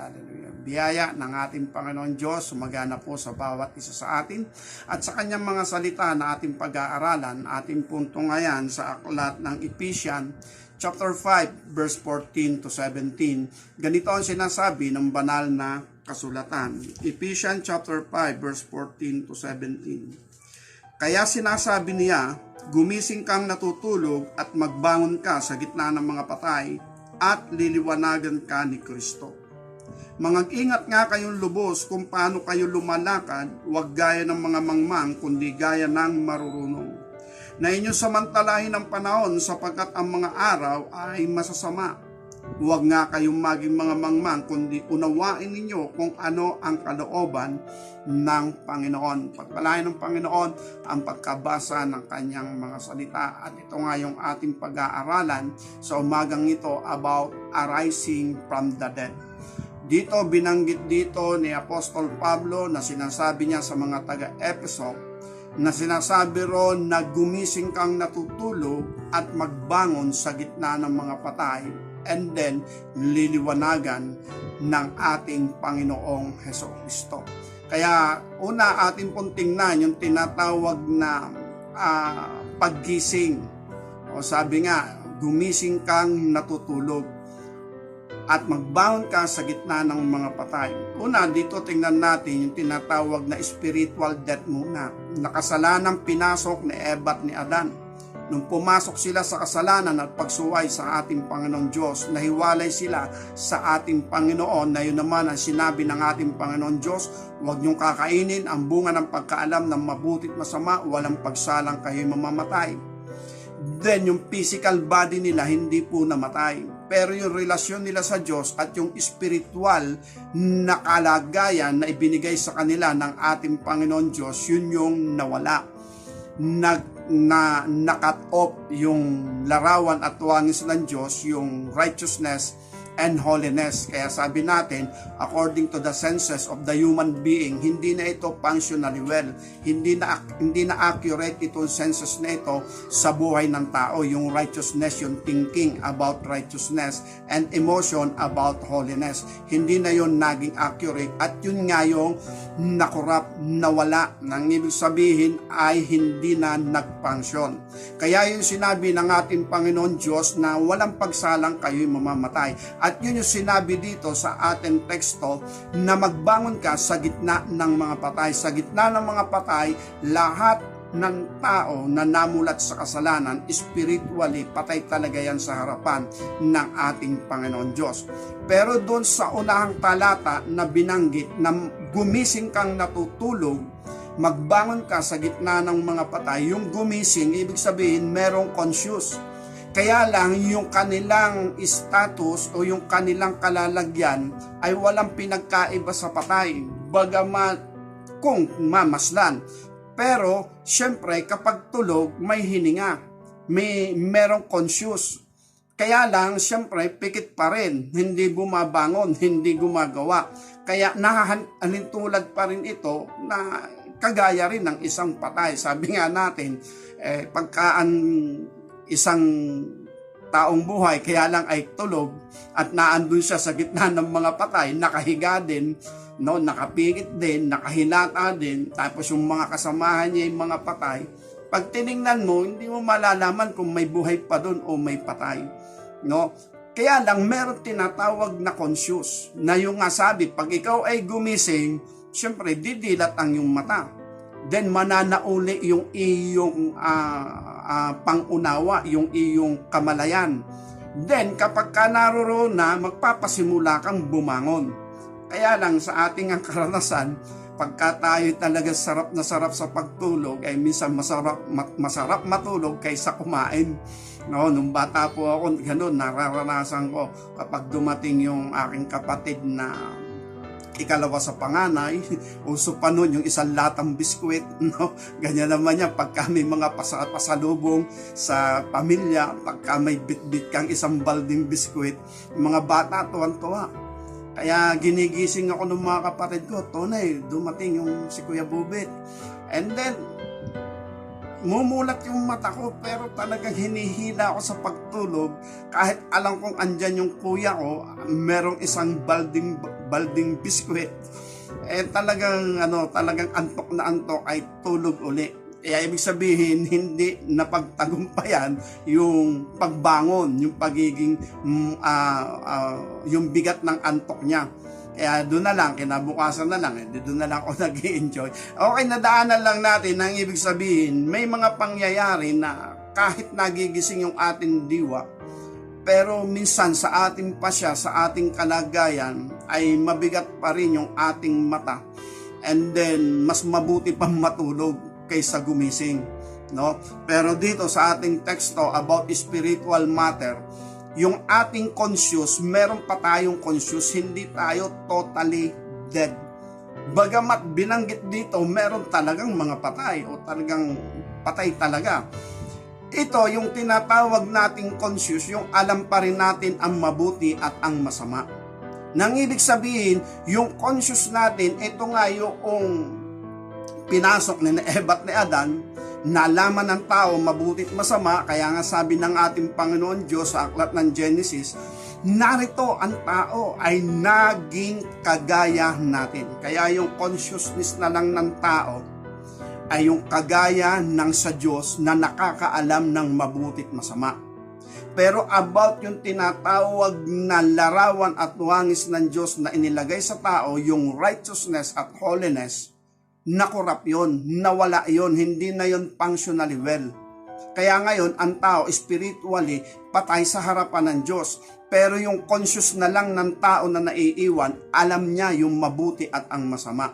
Hallelujah. Biyaya ng ating Panginoon Diyos sumagana po sa bawat isa sa atin at sa kanyang mga salita na ating pag-aaralan. Ating punto ngayon sa aklat ng Ephesians chapter 5 verse 14 to 17. Ganito ang sinasabi ng banal na kasulatan. Ephesians chapter 5 verse 14 to 17. Kaya sinasabi niya, gumising kang natutulog at magbangon ka sa gitna ng mga patay at liliwanagan ka ni Kristo. Mag-ingat nga kayong lubos kung paano kayo lumalakad, huwag gaya ng mga mangmang, kundi gaya ng marurunong. Na inyong samantalahin ang panahon sapagkat ang mga araw ay masasama. Huwag nga kayong maging mga mangmang, kundi unawain ninyo kung ano ang kalooban ng Panginoon. Pagpalain ng Panginoon ang pagkabasa ng kanyang mga salita. At ito nga yung ating pag-aaralan sa umagang ito about arising from the dead. Dito, binanggit dito ni Apostol Pablo na sinasabi niya sa mga taga-Efeso na sinasabi ron na gumising kang natutulog at magbangon sa gitna ng mga patay and then liliwanagan ng ating Panginoong Hesukristo. Kaya una ating pong tingnan yung tinatawag na paggising. O sabi nga, gumising kang natutulog at magbangon ka sa gitna ng mga patay. Una, dito tingnan natin yung tinatawag na spiritual death muna. Nakasalanang pinasok ni Eva at ni Adan. Nung pumasok sila sa kasalanan at pagsuway sa ating Panginoong Diyos, nahiwalay sila sa ating Panginoon, na yun naman ang sinabi ng ating Panginoon Diyos, huwag niyong kakainin ang bunga ng pagkaalam ng mabuti at masama, walang pagsalang kayo'y mamamatay. Then yung physical body nila hindi po namatay. Pero yung relasyon nila sa Diyos at yung spiritual na kalagayan na ibinigay sa kanila ng ating Panginoon Diyos, yun yung nawala. Nakat off yung larawan at wangis ng Diyos, yung righteousness and holiness. Kaya sabi natin, according to the senses of the human being, hindi na ito functionally well. Hindi na accurate itong senses na ito sa buhay ng tao. Yung righteousness, yung thinking about righteousness and emotion about holiness. Hindi na yun naging accurate. At yun nga yung nakurap, nawala. Nang ibig sabihin ay hindi na nag-function. Kaya yung sinabi ng ating Panginoon Diyos na walang pagsalang kayo'y mamamatay. At yun yung sinabi dito sa ating teksto na magbangon ka sa gitna ng mga patay. Sa gitna ng mga patay, lahat ng tao na namulat sa kasalanan, spiritually, patay talaga yan sa harapan ng ating Panginoon Diyos. Pero doon sa unahang talata na binanggit na gumising kang natutulog, magbangon ka sa gitna ng mga patay, yung gumising, ibig sabihin merong conscious. Kaya lang yung kanilang status o yung kanilang kalalagyan ay walang pinagkaiba sa patay, bagamat kung mamasdan. Pero syempre kapag tulog may hininga, merong conscious. Kaya lang syempre pikit pa rin, hindi bumabangon, hindi gumagawa. Kaya nahahalintulad pa rin ito na kagaya rin ng isang patay. Sabi nga natin, pagkaan isang taong buhay kaya lang ay tulog at naandun siya sa gitna ng mga patay, nakahiga din, no, nakapikit din, nakahilata din, tapos yung mga kasamahan niya yung mga patay. Pag tiningnan mo, hindi mo malalaman kung may buhay pa doon o may patay, no? Kaya lang meron tinatawag na conscious, na yung nga sabi, pag ikaw ay gumising, syempre didilat ang yung mata. Then mananauli yung iyong pangunawa, yung iyong kamalayan. Then kapag ka naroon na, magpapasimula kang bumangon. Kaya lang sa ating ang karanasan, pagka tayo talaga sarap na sarap sa pagtulog, ay minsan masarap matulog kaysa kumain. No, nung bata po ako, ganun, nararanasan ko kapag dumating yung aking kapatid na ikalawa sa panganay, uso pa nun yung isang latang biskwit, no? Ganyan naman yan, pagka may mga pasalubong sa pamilya, pagka may bit-bit kang isang balding biskwit, mga bata tuwan-tuwa. Kaya ginigising ako ng mga kapatid ko, Tonay, dumating yung si Kuya Bubit. And then, mumulat yung mata ko pero talagang hinihila ako sa pagtulog kahit alam kong andyan yung kuya ko, merong isang balding balding biskwit, talagang talagang antok na antok ay tulog uli. Kaya ibig sabihin, hindi napagtagumpayan yung pagbangon, yung pagiging yung bigat ng antok niya. Kaya doon na lang, kinabukasan na lang, doon na lang ako nag-i-enjoy. Okay, nadaanan lang natin ang ibig sabihin, may mga pangyayari na kahit nagigising yung ating diwa, pero minsan sa ating pasya, sa ating kalagayan, ay mabigat pa rin yung ating mata. And then, mas mabuti pang matulog kaysa gumising, no? Pero dito sa ating teksto about spiritual matter, yung ating conscious, meron pa tayong conscious, hindi tayo totally dead. Bagamat binanggit dito, meron talagang mga patay o talagang patay talaga. Ito, yung tinatawag nating conscious, yung alam pa rin natin ang mabuti at ang masama. Nang ibig sabihin, yung conscious natin, ito nga yung pinasok ni Eva at ni Adan, nalaman ng tao mabuti at masama, kaya nga sabi ng ating Panginoon Diyos sa aklat ng Genesis, narito ang tao ay naging kagaya natin. Kaya yung consciousness na lang ng tao ay yung kagaya ng sa Diyos na nakakaalam ng mabuti at masama. Pero about yung tinatawag na larawan at wangis ng Diyos na inilagay sa tao, yung righteousness at holiness, nakurap yun, nawala yun, hindi na yun functionally well. Kaya ngayon, ang tao spiritually patay sa harapan ng Diyos. Pero yung conscious na lang ng tao na naiiwan, alam niya yung mabuti at ang masama.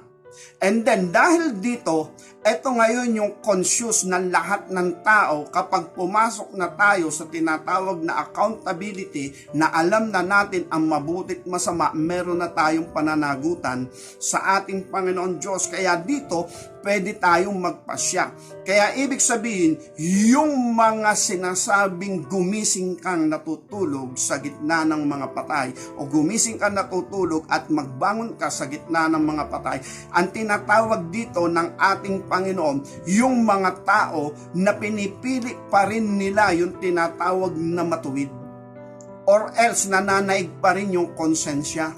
And then, dahil dito, eto ngayon yung conscious ng lahat ng tao kapag pumasok na tayo sa tinatawag na accountability na alam na natin ang mabuti at masama, meron na tayong pananagutan sa ating Panginoon Diyos. Kaya dito, pwede tayong magpasya. Kaya ibig sabihin, yung mga sinasabing gumising kang natutulog sa gitna ng mga patay o gumising kang natutulog at magbangon ka sa gitna ng mga patay, ang tinatawag dito ng ating Panginoon, yung mga tao na pinipili pa rin nila yung tinatawag na matuwid or else nananaig pa rin yung konsensya,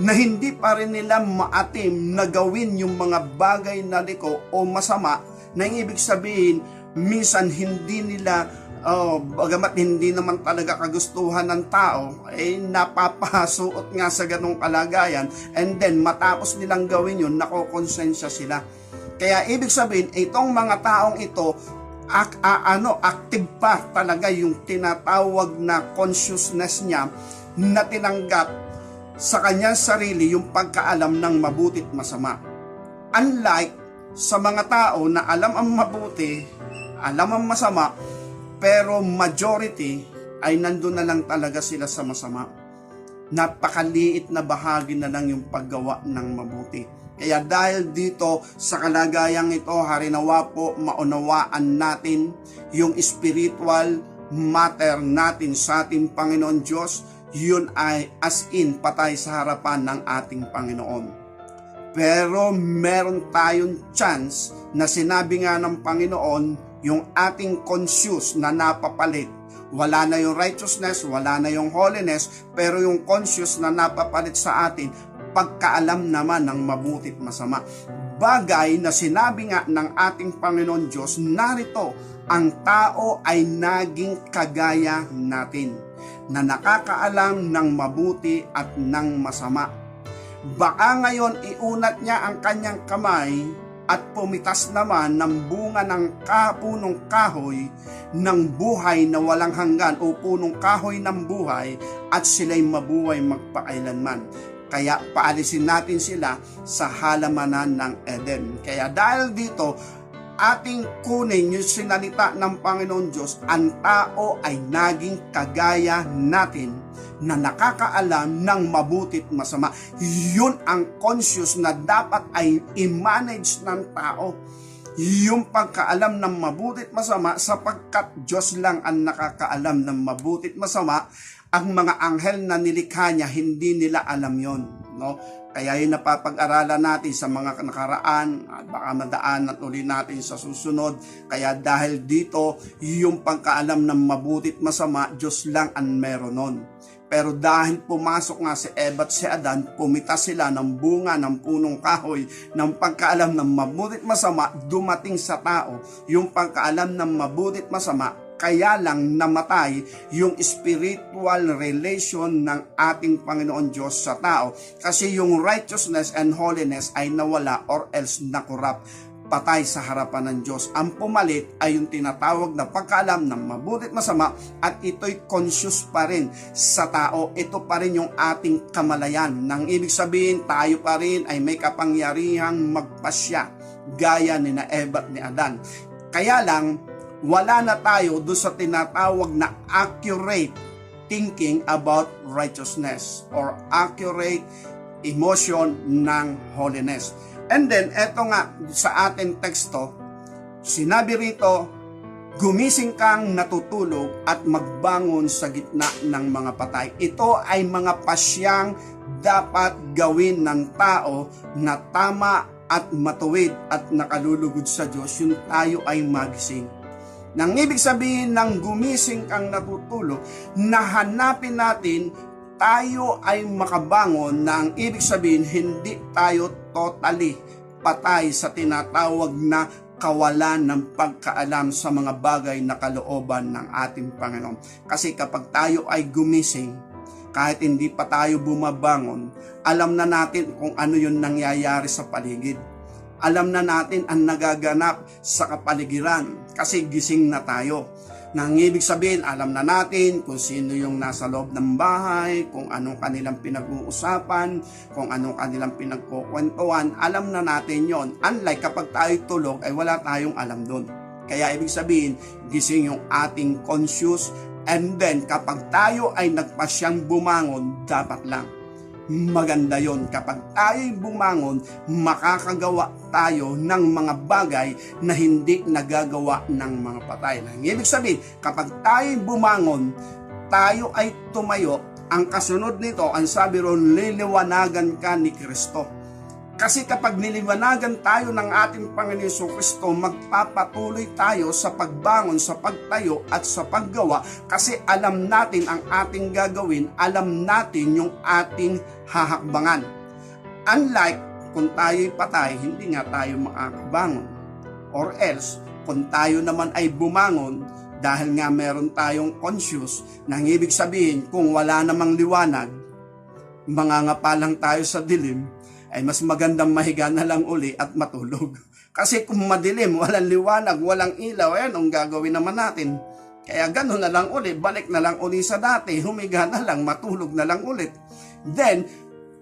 na hindi pa rin nila maatim na gawin yung mga bagay na liko o masama, na ibig sabihin, minsan hindi nila, bagamat hindi naman talaga kagustuhan ng tao, napapasuot nga sa ganong kalagayan, and then matapos nilang gawin yun, nakokonsensya sila. Kaya ibig sabihin, itong mga taong ito, active pa talaga yung tinatawag na consciousness niya na tinanggap sa kanyang sarili yung pagkaalam ng mabuti at masama. Unlike sa mga tao na alam ang mabuti, alam ang masama, pero majority ay nandun na lang talaga sila sa masama. Napakaliit na bahagi na lang yung paggawa ng mabuti. Kaya dahil dito sa kalagayang ito, harinawa po maunawaan natin yung spiritual matter natin sa ating Panginoon Diyos, yun ay as in patay sa harapan ng ating Panginoon. Pero meron tayong chance na sinabi nga ng Panginoon, yung ating conscious na napapalit. Wala na yung righteousness, wala na yung holiness, pero yung conscious na napapalit sa atin, pagkaalam naman ng mabuti at masama. Bagay na sinabi nga ng ating Panginoon Diyos, narito, ang tao ay naging kagaya natin, na nakakaalam ng mabuti at ng masama. Baka ngayon iunat niya ang kanyang kamay at pumitas naman ng bunga ng punong kahoy ng buhay na walang hanggan o punong kahoy ng buhay at sila'y mabuhay magpakailanman. Kaya paalisin natin sila sa halamanan ng Eden. Kaya dahil dito, ating kunin yung sinalita ng Panginoon Diyos, ang tao ay naging kagaya natin na nakakaalam ng mabuti at masama. Yun ang conscious na dapat ay i-manage ng tao. Yung pagkaalam ng mabuti at masama, sapagkat Diyos lang ang nakakaalam ng mabuti at masama. Ang mga anghel na nilikha niya, hindi nila alam yon, no? Kaya yung napapag-aralan natin sa mga nakaraan at baka madaanan ulit natin sa susunod. Kaya dahil dito, yung pagkaalam ng mabuti at masama, Diyos lang ang meron nun. Pero dahil pumasok nga si Eva at si Adan, pumita sila ng bunga ng punong kahoy, ng pagkaalam ng mabuti at masama, dumating sa tao yung pagkaalam ng mabuti at masama, kaya lang namatay yung spiritual relation ng ating Panginoon Diyos sa tao. Kasi yung righteousness and holiness ay nawala or else na-corrupt, patay sa harapan ng Diyos. Ang pumalit ay yung tinatawag na pagkaalam ng mabuti at masama, at ito'y conscious pa rin sa tao. Ito pa rin yung ating kamalayan. Nang ibig sabihin, tayo pa rin ay may kapangyarihang magpasya gaya ni na Eva at ni Adan. Kaya lang, wala na tayo doon sa tinatawag na accurate thinking about righteousness or accurate emotion ng holiness. And then, eto nga sa ating teksto, sinabi rito, gumising kang natutulog at magbangon sa gitna ng mga patay. Ito ay mga pasyang dapat gawin ng tao na tama at matuwid at nakalulugod sa Diyos, yung tayo ay magising. Nang ibig sabihin ng gumising kang natutulog, nahanapin natin tayo ay makabangon, na ang ibig sabihin hindi tayo totally patay sa tinatawag na kawalan ng pagkaalam sa mga bagay na kalooban ng ating Panginoon. Kasi kapag tayo ay gumising, kahit hindi pa tayo bumabangon, alam na natin kung ano yung nangyayari sa paligid. Alam na natin ang nagaganap sa kapaligiran kasi gising na tayo. Nang ibig sabihin, alam na natin kung sino yung nasa loob ng bahay, kung anong kanilang pinag-uusapan, kung anong kanilang pinagkukwentuhan, alam na natin yon. Unlike kapag tayo tulog, ay wala tayong alam doon. Kaya ibig sabihin, gising yung ating conscious, and then kapag tayo ay nagpasyang bumangon, dapat lang. Maganda yon. Kapag tayo'y bumangon, makakagawa tayo ng mga bagay na hindi nagagawa ng mga patay. Ibig sabihin, kapag tayo'y bumangon, tayo ay tumayo. Ang kasunod nito, ang sabi ron, liliwanagan ka ni Kristo. Kasi kapag niliwanagan tayo ng ating Panginoon Jesucristo, magpapatuloy tayo sa pagbangon, sa pagtayo at sa paggawa, kasi alam natin ang ating gagawin, alam natin yung ating hahakbangan. Unlike kung tayo'y patay, hindi nga tayo makakabangon. Or else, kung tayo naman ay bumangon, dahil nga meron tayong conscious, nang ibig sabihin, kung wala namang liwanag, mangangapa lang tayo sa dilim, ay mas magandang mahiga na lang uli at matulog. Kasi kung madilim, walang liwanag, walang ilaw, ayan, ang gagawin naman natin. Kaya gano'n na lang uli, balik na lang uli sa dati, humiga na lang, matulog na lang ulit. Then,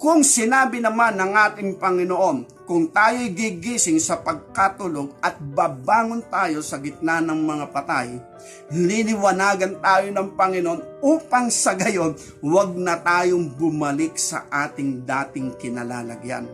kung sinabi naman ng ating Panginoon, kung tayo'y gigising sa pagkatulog at babangon tayo sa gitna ng mga patay, liliwanagan tayo ng Panginoon upang sa gayon, huwag na tayong bumalik sa ating dating kinalalagyan.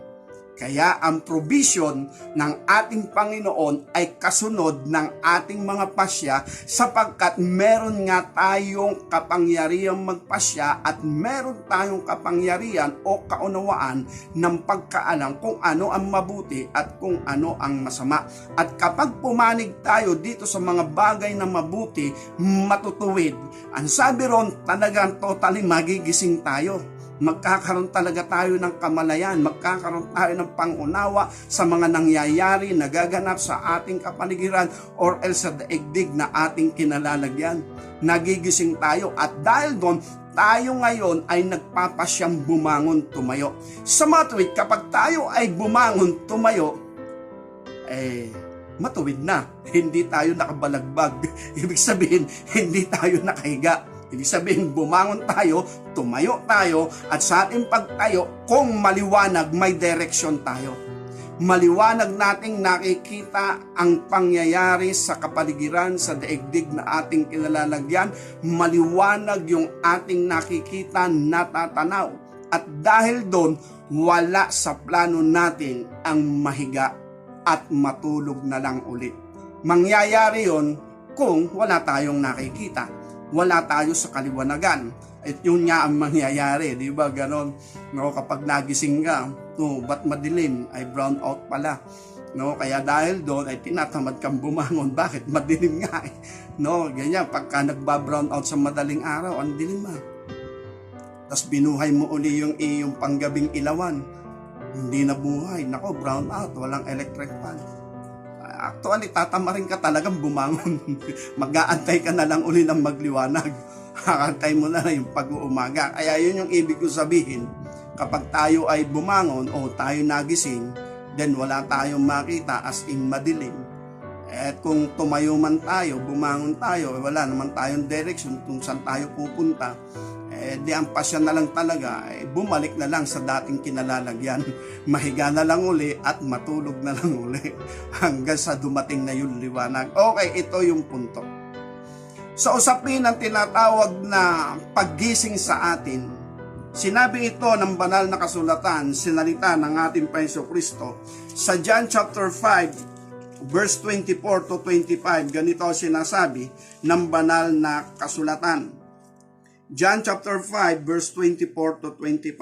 Kaya ang provision ng ating Panginoon ay kasunod ng ating mga pasya, sapagkat meron nga tayong kapangyarihang magpasya at meron tayong kapangyarihan o kaunawaan ng pagkaalam kung ano ang mabuti at kung ano ang masama. At kapag pumanig tayo dito sa mga bagay na mabuti, matutuwid. Ang sabi ron, talagang totally magigising tayo. Magkakaroon talaga tayo ng kamalayan, magkakaroon tayo ng pangunawa sa mga nangyayari, nagaganap sa ating kapaligiran or else sa daigdig na ating kinalalagyan. Nagigising tayo at dahil doon, tayo ngayon ay nagpapasyang bumangon, tumayo. Sa matuwid, kapag tayo ay bumangon, tumayo, matuwid na. Hindi tayo nakabalagbag. Ibig sabihin, hindi tayo nakahiga. Ibig sabihin, bumangon tayo, tumayo tayo, at sa ating pagtayo, kung maliwanag, may direksyon tayo. Maliwanag nating nakikita ang pangyayari sa kapaligiran, sa daigdig na ating kinalalagyan. Maliwanag yung ating nakikita, natatanaw. At dahil doon, wala sa plano natin ang mahiga at matulog na lang ulit. Mangyayari yon kung wala tayong nakikita. Wala tayo sa kaliwanagan. At yun nga ang mangyayari, di ba? Ganon. No, kapag nagising ka, no, ba't madilim? Ay brown out pala. No, kaya dahil doon ay tinatamad kang bumangon. Bakit? Madilim nga eh. No, ganyan. Pagka nagba-brown out sa madaling araw, ang dilim ah. tas binuhay mo uli yung iyong panggabing ilawan, hindi na buhay. Nako, brown out, walang electric fan. Actually, tatamarin ka talagang bumangon. Mag-aantay ka na lang uli ng magliwanag. Kakantay mo na lang yung pag-uumaga. Kaya yun yung ibig ko sabihin, kapag tayo ay bumangon o tayo nagising, then wala tayong makita as in madilim. At kung tumayo man tayo, bumangon tayo, wala naman tayong direction kung saan tayo pupunta, di ang pasya na lang talaga, bumalik na lang sa dating kinalalagyan. Mahiga na lang uli at matulog na lang uli hanggang sa dumating na yung liwanag. Okay, ito yung punto. Sa usapin ng tinatawag na paggising sa atin, sinabi ito ng banal na kasulatan, sinalita ng ating Panginoong Kristo sa John chapter 5 verse 24 to 25. Ganito sinasabi ng banal na kasulatan. John chapter 5 verse 24 to 25.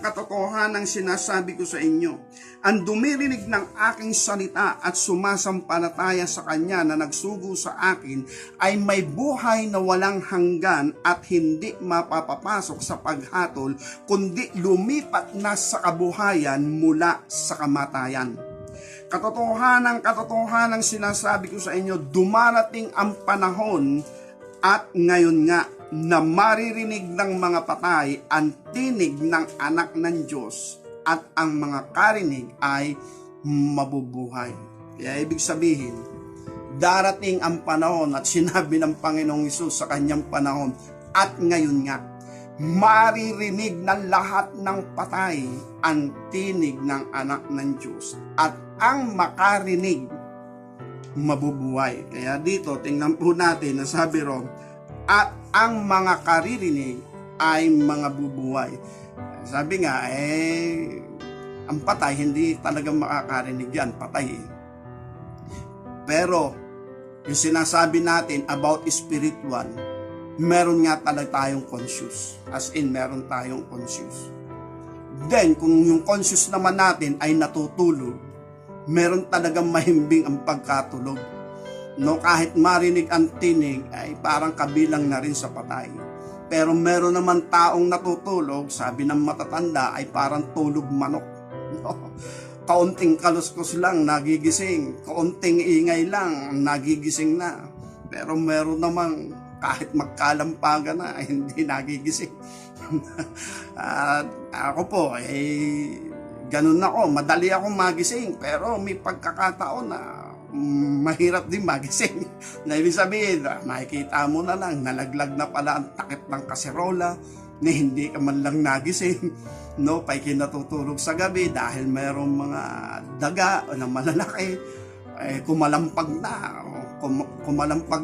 Katotohanan sinasabi ko sa inyo, ang dumirinig ng aking salita at sumasampalataya sa kanya na nagsugo sa akin ay may buhay na walang hanggan at hindi mapapapasok sa paghatol, kundi lumipat na sa kabuhayan mula sa kamatayan. Katotohanan sinasabi ko sa inyo, dumarating ang panahon at ngayon nga na maririnig ng mga patay ang tinig ng anak ng Diyos at ang mga karinig ay mabubuhay. Kaya ibig sabihin, darating ang panahon at sinabi ng Panginoong Hesus sa kanyang panahon at ngayon nga, maririnig ng lahat ng patay ang tinig ng anak ng Diyos at ang makarinig mabubuhay. Kaya dito, tingnan po natin na sabi ron, at ang mga karirinig ay mga bubuhay. Sabi nga, ang patay, hindi talagang makakarinig yan, patay. Pero, yung sinasabi natin about spiritual, meron nga talaga tayong conscious. As in, meron tayong conscious. Then, kung yung conscious naman natin ay natutulog, meron talagang mahimbing ang pagkatulog. No, kahit marinig ang tinig ay parang kabilang na rin sa patay. Pero meron naman taong natutulog, sabi ng matatanda, ay parang tulog manok. No? Kaunting kaluskos lang, nagigising. Kaunting ingay lang, nagigising na. Pero meron naman kahit magkalampagan na, ay hindi nagigising. Ako po, ganun ako. Madali akong magising, pero may pagkakataon na mahirap din magising. Na ibig sabihin, makikita mo na lang, nalaglag na pala ang takip ng kaserola, na hindi ka man lang nagising. No, pa'y kinatutulog sa gabi dahil mayroong mga daga na malalaki, kumalampag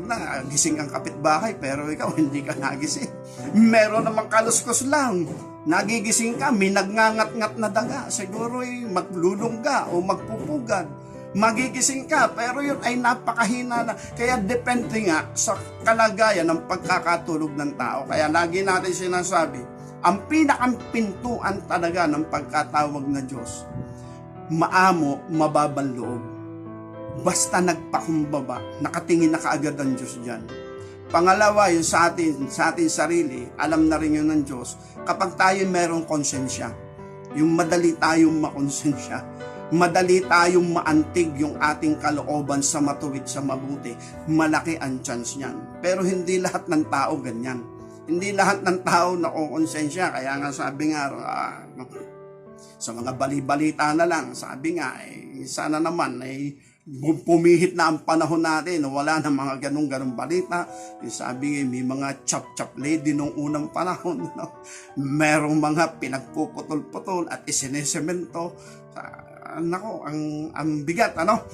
na, gising ang kapitbahay, pero ikaw hindi ka nagising. Meron namang kaluskos lang, nagigising ka, may nagngangat-ngat na daga, siguro maglulungga o magpupugad. Magigising ka, pero yun ay napakahina na. Kaya depende nga sa kalagayan ng pagkakatulog ng tao. Kaya lagi natin sinasabi, ang pinakang pintuan talaga ng pagkatawag na Diyos, maamo, mababang loob. Basta nagpakumbaba, nakatingin na kaagad ang Diyos dyan. Pangalawa, yung sa atin sarili, alam na rin yun ng Diyos, kapag tayo merong konsensya, yung madali tayong makonsensya, madali tayong maantig yung ating kalooban sa matuwid sa mabuti, malaki ang chance niyan. Pero hindi lahat ng tao ganyan. Hindi lahat ng tao nakokonsensya. Kaya nga sabi nga, sa mga bali-balita na lang, sabi nga, sana naman, pumihit na ang panahon natin, wala na mga ganong balita. Sabi nga, may mga chop-chop lady nung unang panahon. No? Merong mga pinagpuputol-putol at isinesemento. Nako, ang bigat, ano?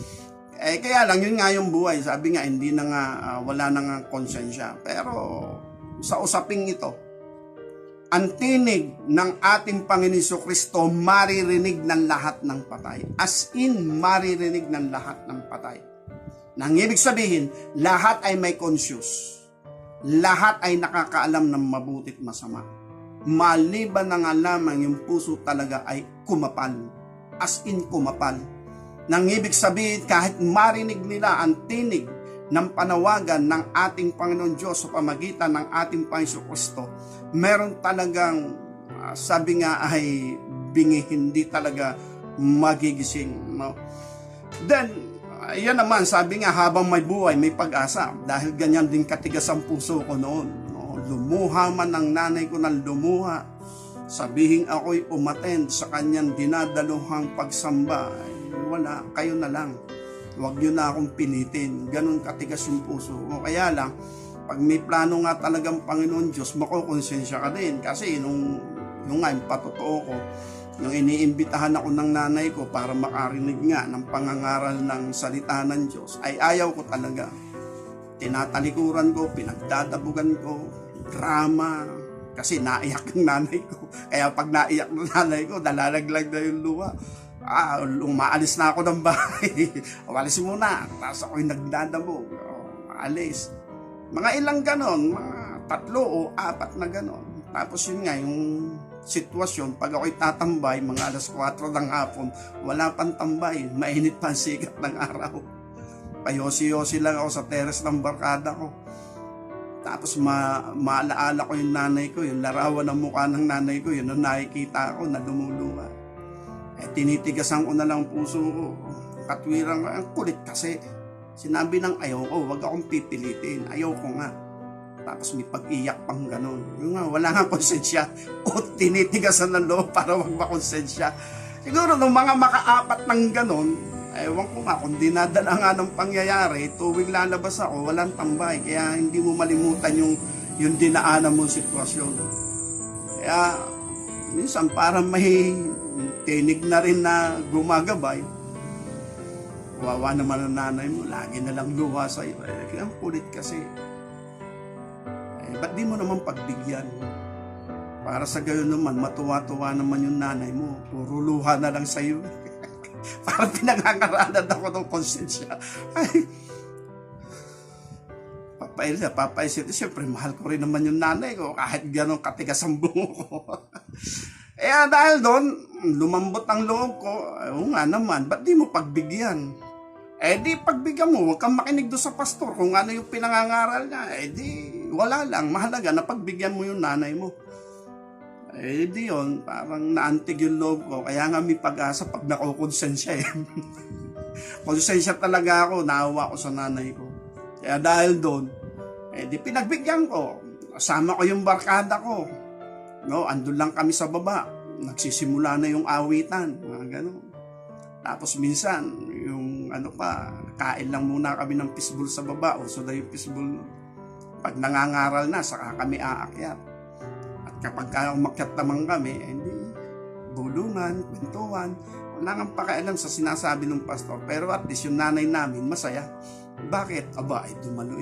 Kaya lang, yun nga yung buhay. Sabi nga, hindi na nga, wala na nga konsensya. Pero, sa usaping ito, ang tinig ng ating Panginoon Kristo maririnig ng lahat ng patay. As in, maririnig ng lahat ng patay. Nang ibig sabihin, lahat ay may conscious. Lahat ay nakakaalam ng mabuti at masama. Maliban na nga lamang yung puso talaga ay kumapal. As in kumapal. Nang ibig sabihin, kahit marinig nila ang tinig ng panawagan ng ating Panginoon Diyos sa pamagitan ng ating Panginoon Kristo, meron talagang sabi nga ay bingi, hindi talaga magigising, no? Then yan naman, sabi nga, habang may buhay may pag-asa, dahil ganyan din katigas ang puso ko noon, no? Lumuha man ang nanay ko ng lumuha, sabihin ako'y umattend sa kanyang dinadaluhang pagsamba, ay, wala, kayo na lang, huwag nyo na akong pinitin. Ganun katigas yung puso ko. Kaya lang, pag may plano nga talagang Panginoon Diyos, makukonsensya ka din. Kasi nung nga yung patotoo ko, nung iniimbitahan ako ng nanay ko para makarinig nga ng pangangaral ng salita ng Diyos, ay ayaw ko talaga. Tinatalikuran ko, pinagdadabugan ko, drama, kasi naiyak ng nanay ko. Kaya pag naiyak ng nanay ko, dalalaglag na yung luha. Umaalis na ako ng bahay. Alis muna. Tapos ako'y nagdadabog. Alis. Mga ilang ganon, mga 3 o 4 na ganon. Tapos yun nga, yung sitwasyon, pag ako'y tatambay, mga alas 4 ng hapon, wala pang tambay, mainit pa ang sikat ng araw. Payosi-yosi lang ako sa teres ng barkada ko. Tapos maalaala ko yung nanay ko, yung larawan ng mukha ng nanay ko, yun ang nakikita ko na lumuluha. Tinitigasan ko na lang puso ko. Katwirang, ang kulit kasi. Sinabi ng ayaw ko, wag akong pipilitin, ayaw ko nga. Tapos may pag-iyak pang ganon. Yung nga, wala nga konsensya. O tinitigasan ng loob para wag makonsensya. Siguro nung mga maka-4 ng ganon, ewan ko nga, kung dinadala nga ng pangyayari, tuwing lalabas ako, walang tambay. Kaya hindi mo malimutan yung dinaanan mong sitwasyon. Kaya, minsan parang may tinig na rin na gumagabay. Wawa naman ang nanay mo, lagi na lang luha sa'yo. Kaya ang kulit kasi. Ba't di mo naman pagbigyan? Para sa gayon naman, matuwa-tuwa naman yung nanay mo. Puro luha na lang sa'yo. Parang pinangangaralan ako ng konsensya. Ay, papaisip. Siyempre, mahal ko rin naman yung nanay ko. Kahit gano'ng katigas ang bungo ko. Dahil doon, lumambot ang loob ko. nga naman, ba't di mo pagbigyan? Di pagbigyan mo, huwag kang makinig doon sa pastor kung ano yung pinangangaral niya. Di wala lang, mahalaga na pagbigyan mo yung nanay mo. Di yun, parang naantig yung loob ko. Kaya nga may pag-asa pag nakukonsensya Konsensya talaga ako, naawa ko sa nanay ko. Kaya dahil doon, di pinagbigyan ko. Kasama ko yung barkada ko. No, andun lang kami sa baba. Nagsisimula na yung awitan. Gano'n. Tapos minsan, yung kain lang muna kami ng fishball sa baba. So na yung fishball, pag nangangaral na, saka kami aakyat. At kapag umakyat naman kami, hindi, bulungan, kwentuhan, wala nang pakialam sa sinasabi ng pastor. Pero at least yung nanay namin, masaya. Bakit? Aba, ay dumalo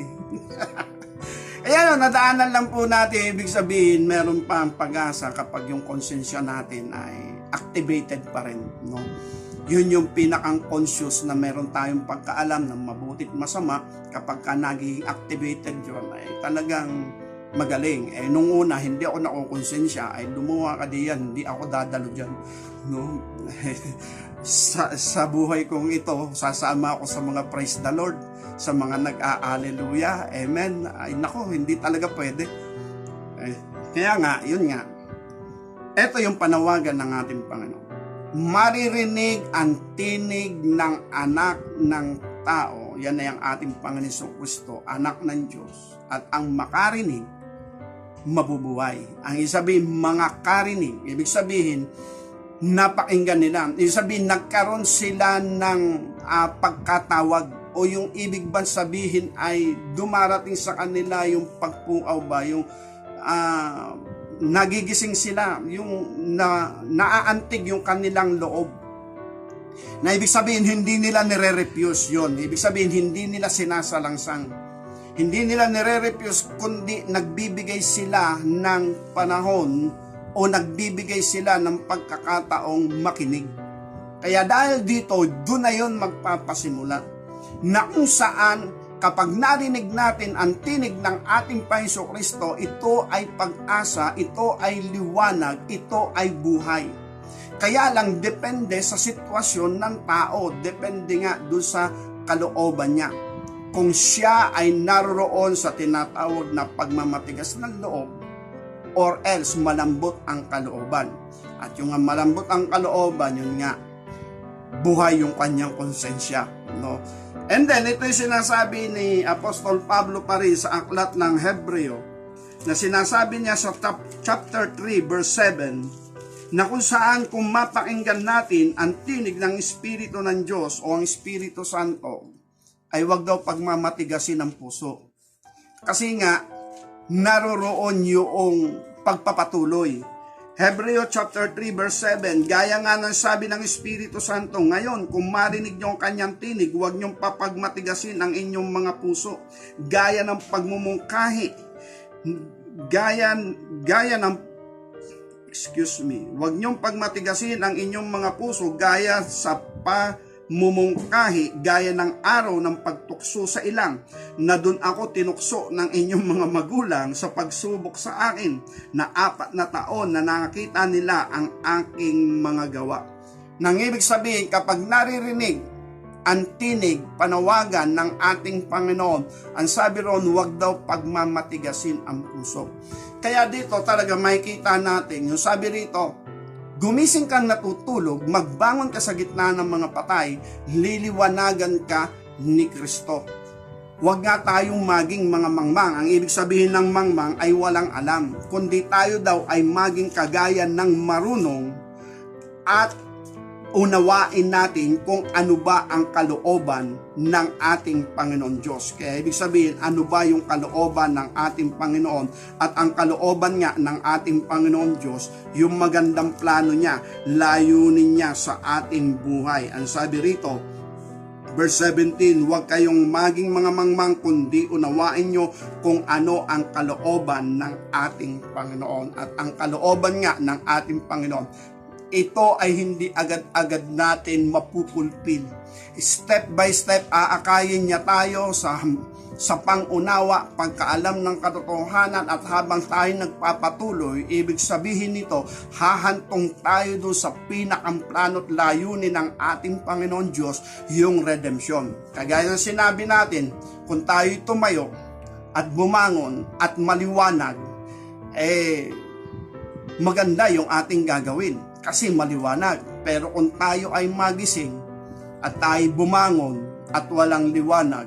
Kaya nadaanan lang po natin, ibig sabihin, meron pa ang pag-asa kapag yung konsensya natin ay activated pa rin, no? Yun yung pinakang conscious na meron tayong pagkaalam ng mabutit masama. Kapag ka naging activated yun, ay talagang magaling. Nung una, hindi ako nakukonsensya, ay lumuha ka diyan, hindi ako dadalo dyan, no? sa buhay kong ito, sasama ako sa mga praise the Lord, sa mga nag-a-alleluia, amen. Ay nako, hindi talaga pwede. Kaya nga, yun nga. Ito yung panawagan ng ating Panginoon. Maririnig ang tinig ng anak ng tao. Yan ay ang ating Panginoon Kristo, anak ng Diyos. At ang makarinig, mabubuhay. Ang isabihin, mga karinig. Ibig sabihin, napakinggan nila. Ibig sabihin, nagkaroon sila ng pagkatawag, o yung ibig ba sabihin ay dumarating sa kanila yung pagpukaw ba, yung nagigising sila, yung naaantig yung kanilang loob. Na ibig sabihin, hindi nila nire-refuse yun. Ibig sabihin, hindi nila sinasalangsang. Hindi nila nire-refuse, kundi nagbibigay sila ng panahon o nagbibigay sila ng pagkakataong makinig. Kaya dahil dito, doon na yun magpapasimula. Na kung saan, kapag narinig natin ang tinig ng ating Panginoon Kristo, ito ay pag-asa, ito ay liwanag, ito ay buhay. Kaya lang depende sa sitwasyon ng tao, depende nga doon sa kalooban niya. kung siya ay naroroon sa tinatawag na pagmamatigas ng loob or else malambot ang kalooban. At yung malambot ang kalooban, yun nga, buhay yung kanyang konsensya. No? And then, ito yung sinasabi ni Apostol Pablo pa rin sa aklat ng Hebreo, na sinasabi niya sa chapter 3, verse 7, na kung saan kung mapakinggan natin ang tinig ng Espiritu ng Diyos o ang Espiritu Santo, ay wag daw pagmamatigasin ng puso. Kasi nga, naroroon yung pagpapatuloy. Hebreo chapter 3 verse 7, gaya nga ng sabi ng Espiritu Santo, ngayon kung marinig niyo ang kanyang tinig, huwag niyong papagmatigasin ang inyong mga puso, gaya ng pagmumungkahi, huwag niyong pagmatigasin ang inyong mga puso gaya sa pamumungkahi, gaya ng araw ng pagtukso sa ilang, na doon ako tinukso ng inyong mga magulang sa pagsubok sa akin, na 4 na taon na nakita nila ang aking mga gawa. Nang ibig sabihin, kapag naririnig ang tinig, panawagan ng ating Panginoon, ang sabi roon, huwag daw pagmamatigasin ang puso. Kaya dito talaga makikita natin, yung sabi rito, gumising kang natutulog, magbangon ka sa gitna ng mga patay, liliwanagan ka ni Kristo. Huwag nga tayong maging mga mangmang. Ang ibig sabihin ng mangmang ay walang alam, kundi tayo daw ay maging kagaya ng marunong at unawain natin kung ano ba ang kalooban ng ating Panginoon Diyos. Kaya ibig sabihin, ano ba yung kalooban ng ating Panginoon? At ang kalooban nga ng ating Panginoon Diyos, yung magandang plano niya, layunin niya sa ating buhay. Ang sabi rito, verse 17, huwag kayong maging mga mangmang, kundi unawain nyo kung ano ang kalooban ng ating Panginoon. At ang kalooban nga ng ating Panginoon, ito ay hindi agad-agad natin mapupulpil. Step by step, aakayin niya tayo sa pangunawa, pagkaalam ng katotohanan, at habang tayo nagpapatuloy, ibig sabihin nito, hahantong tayo doon sa pinakang plano at layunin ng ating Panginoon Diyos, yung redemption. Kagaya ng sinabi natin, kung tayo tumayo at bumangon at maliwanag, maganda yung ating gagawin. Kasi maliwanag. Pero kung tayo ay magising at tayo bumangon at walang liwanag,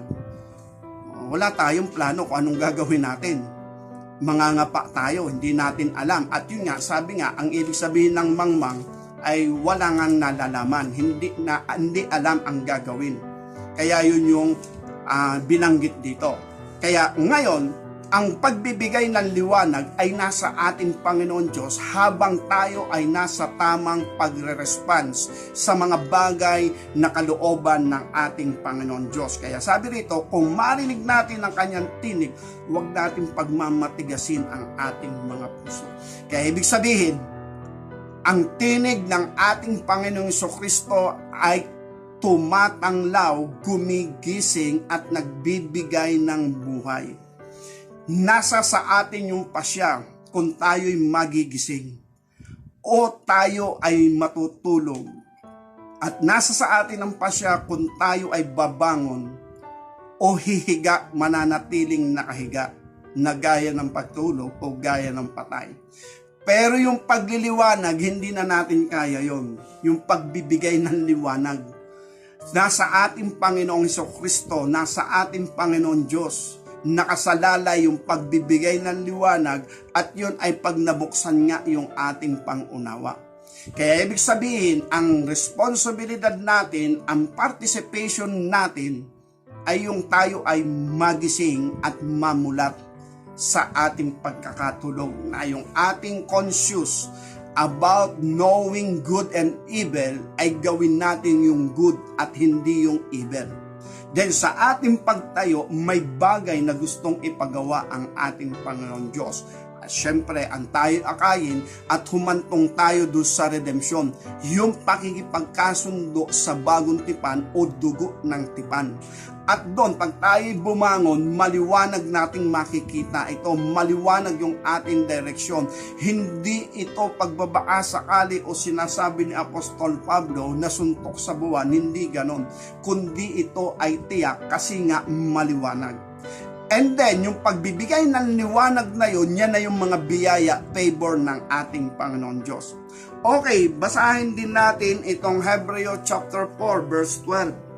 wala tayong plano kung anong gagawin natin. Mangangapa tayo, hindi natin alam. At yun nga, sabi nga, ang ibig sabihin ng mangmang ay wala ngang nalalaman, hindi alam ang gagawin. Kaya yun yung binanggit dito. Kaya ngayon, ang pagbibigay ng liwanag ay nasa ating Panginoon Diyos habang tayo ay nasa tamang pagre-response sa mga bagay na kalooban ng ating Panginoon Diyos. Kaya sabi rito, kung marinig natin ang kanyang tinig, huwag natin pagmamatigasin ang ating mga puso. Kaya ibig sabihin, ang tinig ng ating Panginoong Jesucristo ay tumatanglaw, gumigising at nagbibigay ng buhay. Nasa sa atin yung pasya kung tayo'y magigising o tayo ay matutulog. At nasa sa atin ang pasya kung tayo ay babangon o hihiga, mananatiling nakahiga na gaya ng pagtulog o gaya ng patay. Pero yung pagliliwanag, hindi na natin kaya yon. Yung pagbibigay ng liwanag. Nasa ating Panginoong Jesucristo, nasa ating Panginoon Diyos, nakasalalay yung pagbibigay ng liwanag, at yun ay pag nabuksan nga yung ating pangunawa. Kaya ibig sabihin, ang responsibilidad natin, ang participation natin, ay yung tayo ay magising at mamulat sa ating pagkakatulog, na yung ating conscious about knowing good and evil ay gawin natin yung good at hindi yung evil. Dahil sa ating pagtayo, may bagay na gustong ipagawa ang ating Panginoon Diyos. syempre ang tayo akayin at humantong tayo doon sa redemption, yung pakikipagkasundo sa bagong tipan o dugo ng tipan. At doon, pag tayo bumangon, maliwanag nating makikita ito, maliwanag yung ating direksyon. Hindi ito pagbabaka sakali o sinasabi ni Apostol Pablo na suntok sa buwan, hindi ganon. Kundi ito ay tiyak kasi nga maliwanag. And then, yung pagbibigay ng liwanag na yun, yan na yung mga biyaya, favor ng ating Panginoon Diyos. Okay, basahin din natin itong Hebreo chapter 4, verse 12.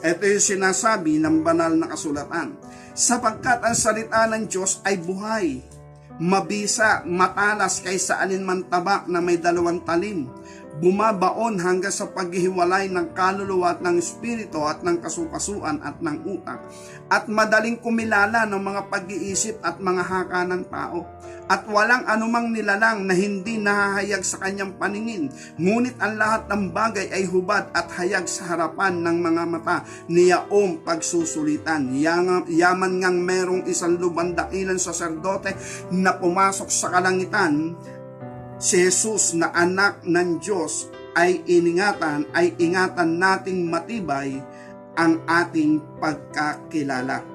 Ito yung sinasabi ng banal na kasulatan. Sapagkat ang salita ng Diyos ay buhay, mabisa, matalas kaysa alinman tabak na may 2 talim, bumabaon hanggang sa paghihiwalay ng kaluluwa at ng espiritu at ng kasukasuan at ng utak, at madaling kumilala ng mga pag-iisip at mga haka ng tao, at walang anumang nilalang na hindi nahahayag sa kanyang paningin, ngunit ang lahat ng bagay ay hubad at hayag sa harapan ng mga mata niyaong pagsusulitan. Yaman ngang merong isang lubandakilang saserdote na pumasok sa kalangitan, si Jesus na anak ng Diyos ay ingatan nating matibay ang ating pagkakilala.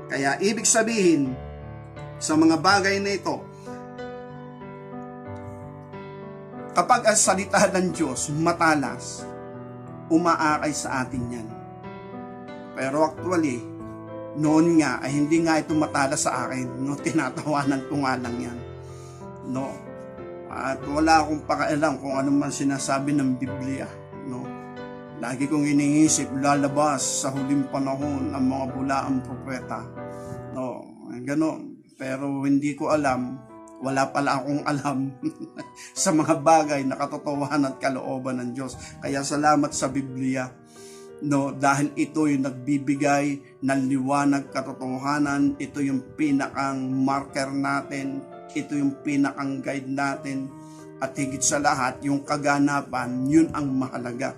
Kaya ibig sabihin, sa mga bagay na ito, kapag ang salita ng Diyos matalas, umaakay sa atin yan. Pero actually, noon nga, ay hindi nga ito matalas sa akin. No? Tinatawanan ko nga lang yan. No? At wala akong pakialam kung ano man sinasabi ng Biblia. No? Lagi kong iniisip, lalabas sa huling panahon ang mga bulaang propeta. No? Ganon. Pero hindi ko alam, wala pala akong alam sa mga bagay na katotohanan at kalooban ng Diyos. Kaya salamat sa Biblia. No, dahil ito yung nagbibigay ng liwanag, katotohanan, ito yung pinakang marker natin, ito yung pinakang guide natin, at higit sa lahat, yung kaganapan, yun ang mahalaga.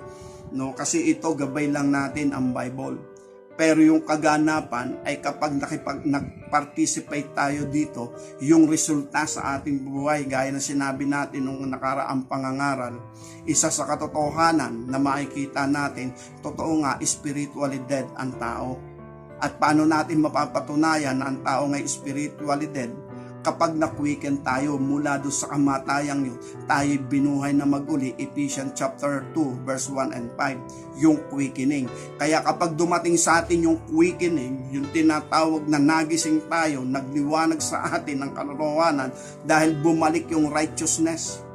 No, kasi ito, gabay lang natin ang Bible. Pero yung kaganapan ay kapag nag-participate tayo dito, yung resulta sa ating buhay, gaya na sinabi natin nung nakaraang pangangaral, isa sa katotohanan na makikita natin, totoo nga, spiritually dead ang tao. At paano natin mapapatunayan na ang tao ngay spiritually dead? Kapag na-quicken tayo mula doon sa kamatayang yun, tayo binuhay na maguli, Ephesians chapter 2, verse 1 and 5, yung quickening. Kaya kapag dumating sa atin yung quickening, yung tinatawag na nagising tayo, nagliwanag sa atin ng katotohanan dahil bumalik yung righteousness,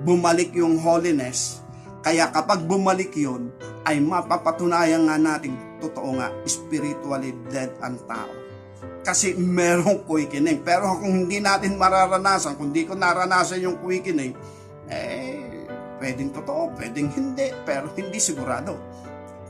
bumalik yung holiness. Kaya kapag bumalik yun, ay mapapatunayan nga natin, totoo nga, spiritually dead ang tao. Kasi merong quickening. Pero kung hindi natin mararanasan, kung di ko naranasan yung quickening, pwedeng totoo, pwedeng hindi, pero hindi sigurado.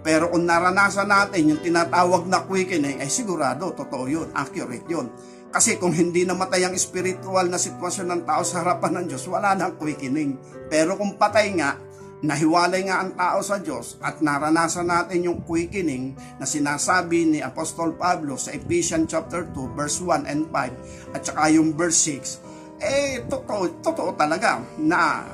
Pero kung naranasan natin yung tinatawag na quickening, ay sigurado, totoo yun, accurate yun. Kasi kung hindi namatay ang spiritual na sitwasyon ng tao sa harapan ng Diyos, wala nang quickening. Pero kung patay nga, nahiwalay nga ang tao sa Diyos at naranasan natin yung quickening na sinasabi ni Apostol Pablo sa Ephesians chapter 2 verse 1 and 5 at saka yung verse 6, totoo talaga na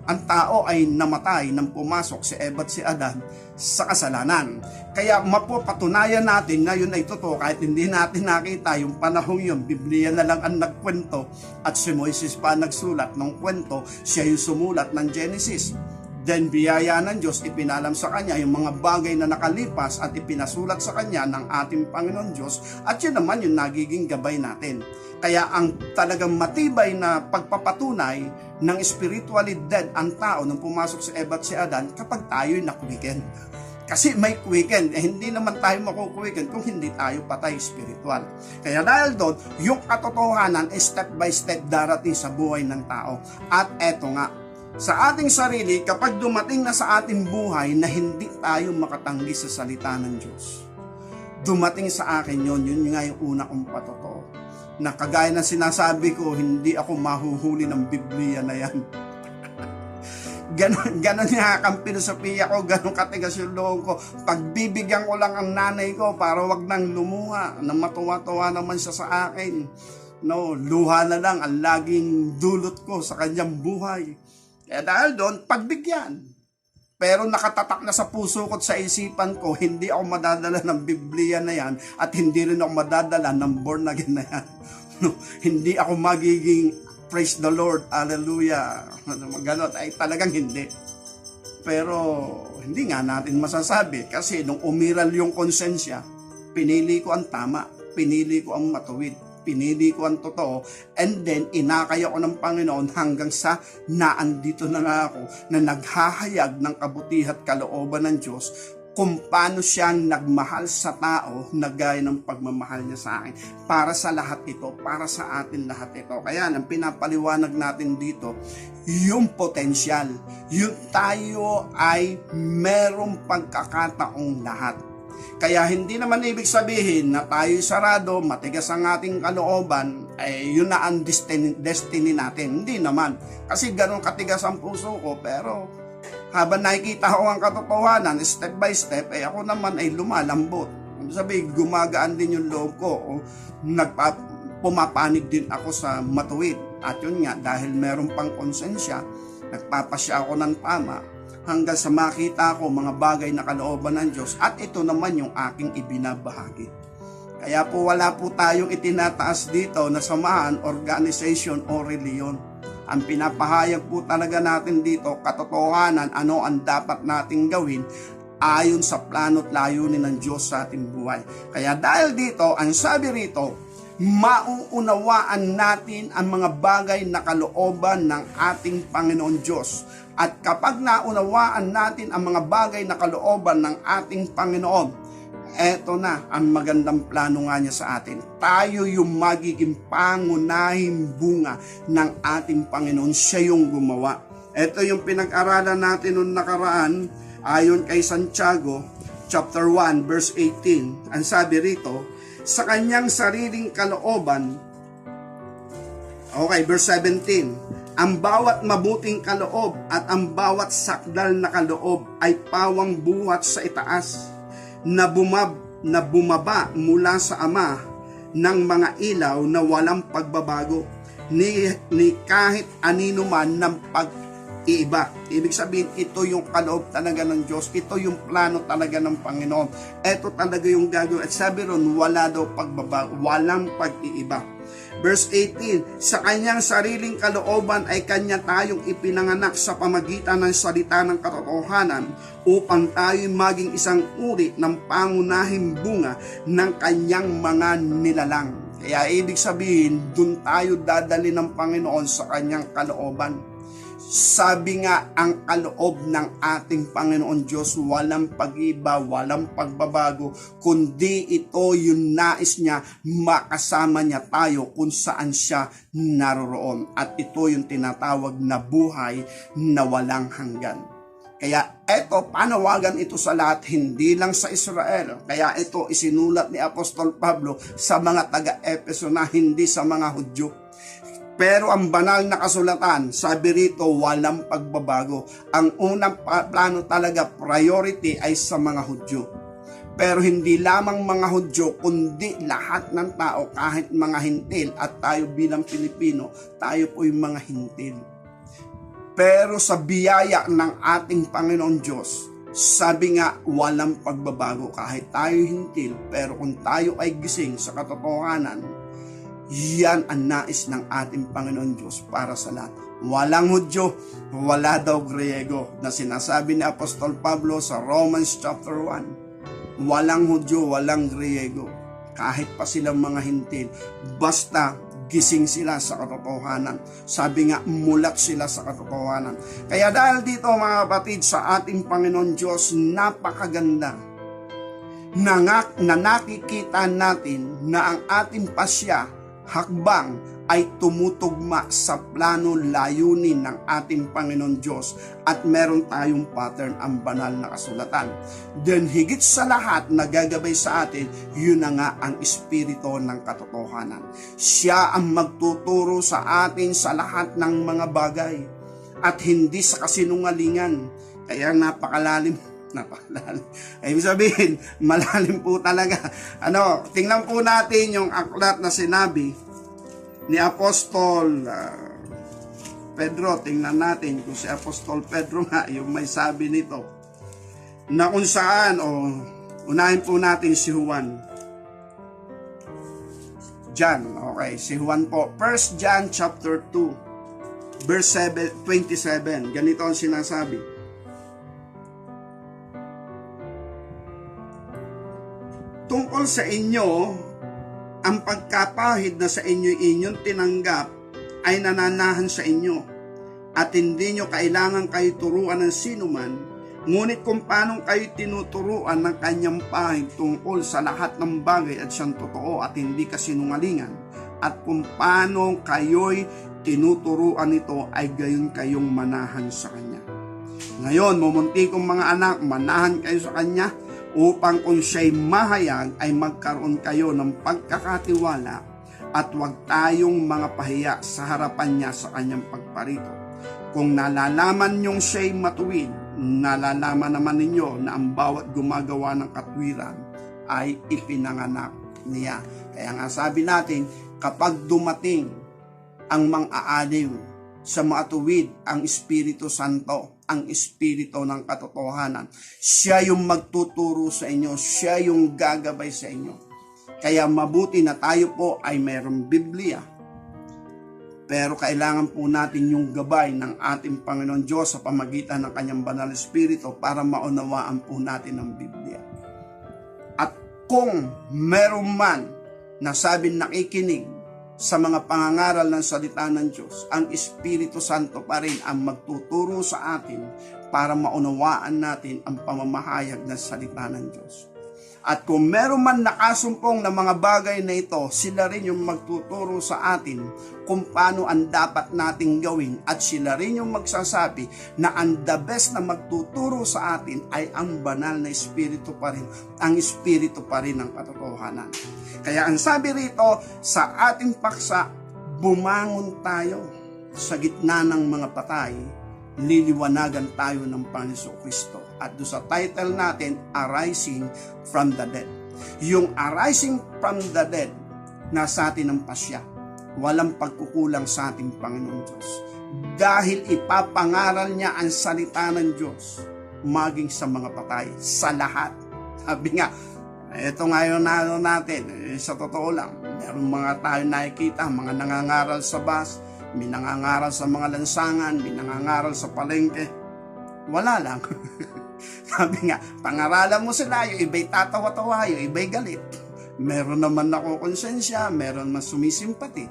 ang tao ay namatay nang pumasok si Eva at si Adan sa kasalanan. Kaya mapapatunayan natin na yun ay totoo kahit hindi natin nakita yung panahon yun. Biblia na lang ang nagkwento at si Moises pa nagsulat ng kwento, siya yung sumulat ng Genesis. Then biyaya ng Diyos, ipinalam sa kanya yung mga bagay na nakalipas at ipinasulat sa kanya ng ating Panginoon Diyos at yun naman yung nagiging gabay natin. Kaya ang talagang matibay na pagpapatunay ng spiritually dead ang tao nung pumasok si Eva at si Adan kapag tayo'y na-quicken. Kasi may quicken, hindi naman tayo makuquicken kung hindi tayo patay spiritual. Kaya dahil doon, yung katotohanan ay step by step darating sa buhay ng tao. At eto nga, sa ating sarili, kapag dumating na sa ating buhay na hindi tayo makatanggi sa salita ng Diyos, dumating sa akin yun nga yung una kong patotoo. Na kagaya ng sinasabi ko, hindi ako mahuhuli ng Biblia na yan. Ganon nga ang filosofiya ko, ganon katigas yung loob ko. Pagbibigyan ko lang ang nanay ko para wag nang lumuha, na matuwa-tuwa naman siya sa akin. No, luha na lang ang laging dulot ko sa kanyang buhay. Kaya dahil doon, pagbigyan. Pero nakatatak na sa puso ko at sa isipan ko, hindi ako madadala ng Biblia na yan at hindi rin ako madadala ng born again na yan. No, hindi ako magiging praise the Lord, hallelujah. Ganon, ay talagang hindi. Pero hindi nga natin masasabi kasi nung umiral yung konsensya, pinili ko ang tama, pinili ko ang matuwid, pinili ko ang totoo, and then inakay ako ng Panginoon hanggang sa naandito na nga ako na naghahayag ng kabutihan at kalooban ng Diyos kung paano siyang nagmahal sa tao na gaya ng pagmamahal niya sa akin. Para sa lahat ito, para sa atin lahat ito. Kaya ang pinapaliwanag natin dito, yung potensyal, yung tayo ay merong pagkakataong lahat. Kaya hindi naman ibig sabihin na tayo sarado, matigas ang ating kalooban, ay yun na ang destiny natin. Hindi naman. Kasi ganun katigas ang puso ko, pero habang nakikita ko ang katotohanan, step by step, ako naman ay lumalambot. Sabi, gumagaan din yung loob ko. Pumapanig din ako sa matuwid. At yun nga, dahil meron pang konsensya, nagpapasya ako ng tama hanggang sa makita ko mga bagay na kalooban ng Diyos. At ito naman yung aking ibinabahagi. Kaya po wala po tayong itinataas dito na samahan, organization o reliyon. Ang pinapahayag po talaga natin dito, katotohanan, ano ang dapat nating gawin ayon sa plano at layunin ng Diyos sa ating buhay. Kaya dahil dito, ang sabi rito, mauunawaan natin ang mga bagay na kalooban ng ating Panginoon Diyos. At kapag naunawaan natin ang mga bagay na kalooban ng ating Panginoon, eto na ang magandang plano nga niya sa atin. Tayo yung magiging pangunahing bunga ng ating Panginoon. Siya yung gumawa. Ito yung pinag-aralan natin noong nakaraan ayon kay Santiago chapter 1 verse 18. Ang sabi rito, sa kanyang sariling kalooban, okay, verse 17, ang bawat mabuting kaloob at ang bawat sakdal na kaloob ay pawang buhat sa itaas, na bumaba mula sa Ama ng mga ilaw na walang pagbabago ni kahit anino man ng pag-iiba. Ibig sabihin, ito yung kaloob talaga ng Diyos, ito yung plano talaga ng Panginoon, ito talaga yung gagawin. At sabi ron, wala daw pagbabago, walang pag-iiba. Verse 18, sa kanyang sariling kalooban ay kanya tayong ipinanganak sa pamagitan ng salita ng katotohanan upang tayo maging isang uri ng pangunahing bunga ng kanyang mga nilalang. Kaya ibig sabihin, dun tayo dadali ng Panginoon sa kanyang kalooban. Sabi nga, ang kaloob ng ating Panginoon Diyos, walang pag-iba, walang pagbabago, kundi ito yung nais niya, makasama niya tayo kung saan siya naroroon. At ito yung tinatawag na buhay na walang hanggan. Kaya ito, panawagan ito sa lahat, hindi lang sa Israel. Kaya ito isinulat ni Apostol Pablo sa mga taga-Efeso na hindi sa mga Hudyo. Pero ang banal na kasulatan, sabi rito, walang pagbabago. Ang unang plano talaga, priority ay sa mga Hudyo. Pero hindi lamang mga Hudyo, kundi lahat ng tao, kahit mga hintil, at tayo bilang Pilipino, tayo po yung mga hintil. Pero sa biyaya ng ating Panginoon Diyos, sabi nga, walang pagbabago kahit tayo hintil, pero kung tayo ay gising sa katotohanan, yan ang nais ng ating Panginoon Diyos para sa lahat. Walang Hudyo, wala daw Griego, na sinasabi ni Apostol Pablo sa Romans chapter 1. Walang Hudyo, walang Griego, kahit pa silang mga hintil, basta gising sila sa katotohanan. Sabi nga, mulat sila sa katotohanan. Kaya dahil dito mga kapatid, sa ating Panginoon Diyos, napakaganda na nakikita natin na ang ating pasya, hakbang ay tumutugma sa plano layunin ng ating Panginoon Diyos at meron tayong pattern, ang banal na kasulatan. Then higit sa lahat na gagabay sa atin, yun na nga ang espiritu ng katotohanan. Siya ang magtuturo sa atin sa lahat ng mga bagay at hindi sa kasinungalingan. Kaya napakalalim. Ibig sabihin, malalim po talaga. Tingnan po natin yung aklat na sinabi ni Apostol Pedro. Tingnan natin kung si Apostol Pedro nga yung may sabi nito, na kung saan, unahin po natin si Juan. John, okay, si Juan po. 1 John chapter 2, verse 27. Ganito ang sinasabi. Tungkol sa inyo, ang pagkapahid na sa inyo inyong tinanggap ay nananahan sa inyo, at hindi nyo kailangan kayo turuan ng sinuman, ngunit kung paano kayo tinuturuan ng kanyang pahid tungkol sa lahat ng bagay at siyang totoo at hindi kasinungalingan, at kung paano kayo'y tinuturuan nito ay gayon kayong manahan sa kanya. Ngayon, mumunti kong mga anak, manahan kayo sa kanya, upang kung siya'y mahayag ay magkaroon kayo ng pagkakatiwala at huwag tayong mga pahiya sa harapan niya sa kanyang pagparito. Kung nalalaman niyong siya'y matuwid, nalalaman naman ninyo na ang bawat gumagawa ng katwiran ay ipinanganak niya. Kaya nga sabi natin, kapag dumating ang mang-aaliw sa matuwid, ang Espiritu Santo, ang Espiritu ng katotohanan, siya yung magtuturo sa inyo, siya yung gagabay sa inyo. Kaya mabuti na tayo po ay mayroong Biblia, pero kailangan po natin yung gabay ng ating Panginoon Diyos sa pamagitan ng kanyang banal na Espiritu para maunawaan po natin ang Biblia. At kung meron man na sabing nakikinig sa mga pangangaral ng salita ng Diyos, ang Espiritu Santo pa rin ang magtuturo sa atin para maunawaan natin ang pamamahayag ng salita ng Diyos. At kung meron man nakasumpong na mga bagay na ito, sila rin yung magtuturo sa atin kung paano ang dapat nating gawin, at sila rin yung magsasabi na ang the best na magtuturo sa atin ay ang banal na Espiritu pa rin, ang Espiritu pa rin ng katotohanan. Kaya ang sabi rito, sa ating paksa, bumangon tayo sa gitna ng mga patay, liliwanagan tayo ng Panginoon Kristo. At doon sa title natin, Arising from the Dead. Yung arising from the dead, nasa atin ang pasya. Walang pagkukulang sa ating Panginoon Diyos. Dahil ipapangaral niya ang salita ng Diyos, maging sa mga patay, sa lahat. Sabi nga, ito ngayon natin, sa totoo lang, meron mga tayo nakikita, mga nangangaral sa bus, may nangangaral sa mga lansangan, may nangangaral sa palengke. Wala lang. Sabi nga, pangaralan mo sila, yung iba'y tatawa-tawa, yung iba'y galit. Meron naman nakukonsensya, meron mas sumisimpati.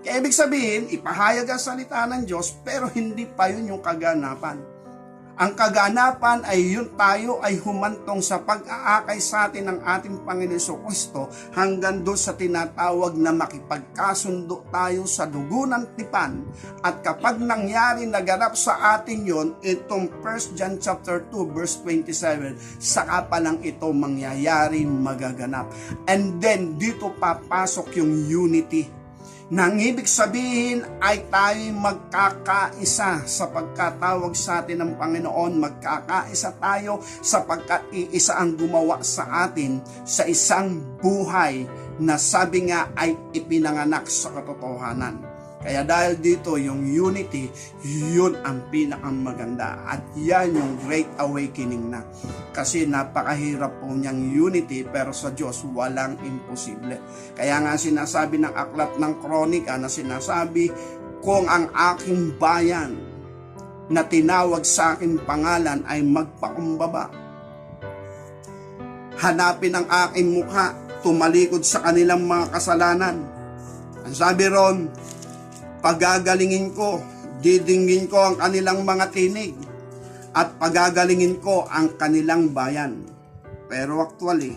Kaya ibig sabihin, ipahayag ang salita ng Diyos, pero hindi pa yun yung kaganapan. Ang kaganapan ay yun, tayo ay humantong sa pag-aakay sa atin ng ating Panginoon Kristo hanggang doon sa tinatawag na makipagkasundo tayo sa dugo ng tipan. At kapag nangyari, naganap sa atin yon, itong 1 John chapter 2 verse 27, saka pa lang ito mangyayari, magaganap. And then dito papasok yung unity. Nang ibig sabihin ay tayo magkakaisa sa pagkatawag sa atin ng Panginoon. Magkakaisa tayo sapagkat iisa ang gumawa sa atin sa isang buhay na sabi nga ay ipinanganak sa katotohanan. Kaya dahil dito yung unity, yun ang pinakamaganda. At yan yung great awakening na. Kasi napakahirap po niyang unity, pero sa Diyos walang imposible. Kaya nga sinasabi ng aklat ng Kronika na sinasabi, kung ang aking bayan na tinawag sa aking pangalan ay magpakumbaba, hanapin ang aking mukha, tumalikod sa kanilang mga kasalanan. Ang sabi ron, pagagalingin ko, didinggin ko ang kanilang mga tinig, at pagagalingin ko ang kanilang bayan. Pero actually,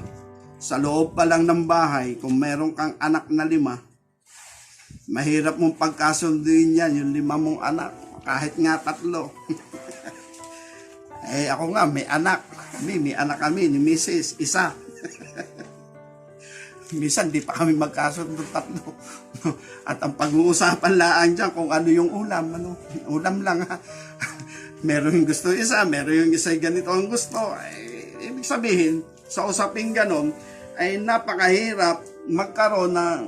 sa loob pa lang ng bahay, kung meron kang anak na 5, mahirap mong pagkasunduin yan, yung 5 mong anak, kahit nga 3. Ako nga, may anak. May anak kami, ni Mrs. isa. Minsan di pa kami magkasundo 3. At ang pag-uusapan lang dyan kung ano yung ulam. Ulam lang ha. Meron yung gusto isa, meron yung isa ganito ang gusto. Ibig sabihin, sa usaping ganon, ay napakahirap magkaroon ng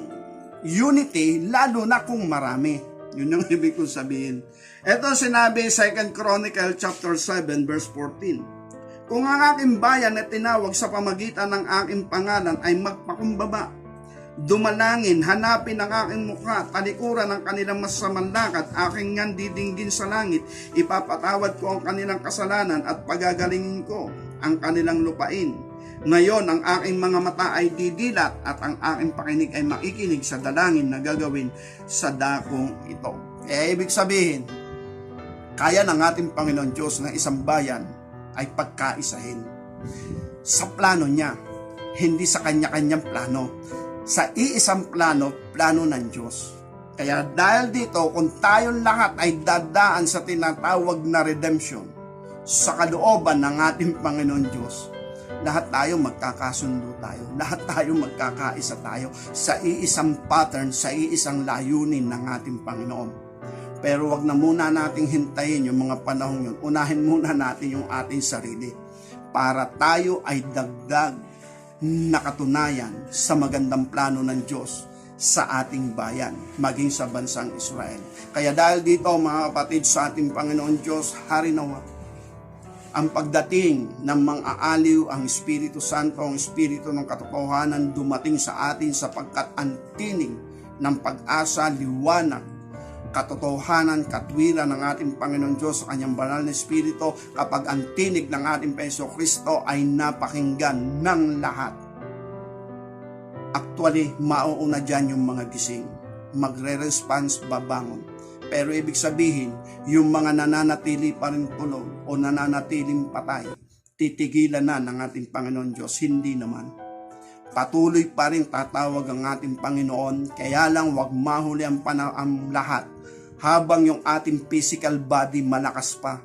unity, lalo na kung marami. Yun yung ibig kong sabihin. Ito sinabi 2 Chronicle chapter 7 verse 14. Kung ang aking bayan na tinawag sa pamagitan ng aking pangalan ay magpakumbaba, dumalangin, hanapin ang aking mukha, talikuran ang kanilang masasamang lakad, aking ngan didinggin sa langit, ipapatawad ko ang kanilang kasalanan at pagagalingin ko ang kanilang lupain. Ngayon, ang aking mga mata ay didilat at ang aking pakinig ay makikinig sa dalangin na gagawin sa dakong ito. Kaya ibig sabihin, kaya ng ating Panginoon Diyos na isang bayan ay pagkaisahin. Sa plano niya, hindi sa kanya-kanyang plano. Sa iisang plano, plano ng Diyos. Kaya dahil dito, kung tayong lahat ay dadaan sa tinatawag na redemption, sa kalooban ng ating Panginoon Diyos, lahat tayo magkakasundo tayo. Lahat tayo magkakaisa tayo sa iisang pattern, sa iisang layunin ng ating Panginoon. Pero wag na muna nating hintayin yung mga panahon yun. Unahin muna natin yung ating sarili para tayo ay dagdag na katunayan sa magandang plano ng Diyos sa ating bayan, maging sa bansang Israel. Kaya dahil dito mga kapatid sa ating Panginoon Diyos, harinawa ang pagdating ng mang-aaliw, ang Espiritu Santo, ang Espiritu ng katotohanan dumating sa atin sapagkat ang tinig ng pag-asa, liwanag, katotohanan, katwiran ng ating Panginoon Diyos sa kanyang banal na Espiritu kapag ang tinig ng ating Panginoon Kristo ay napakinggan ng lahat. Actually, mauuna dyan yung mga gising. Magre-response, babangon. Pero ibig sabihin, yung mga nananatili pa rin tulog o nananatiling patay, titigilan na ng ating Panginoon Diyos. Hindi naman. Patuloy pa rin tatawag ang ating Panginoon, kaya lang wag mahuli ang lahat habang yung ating physical body malakas pa.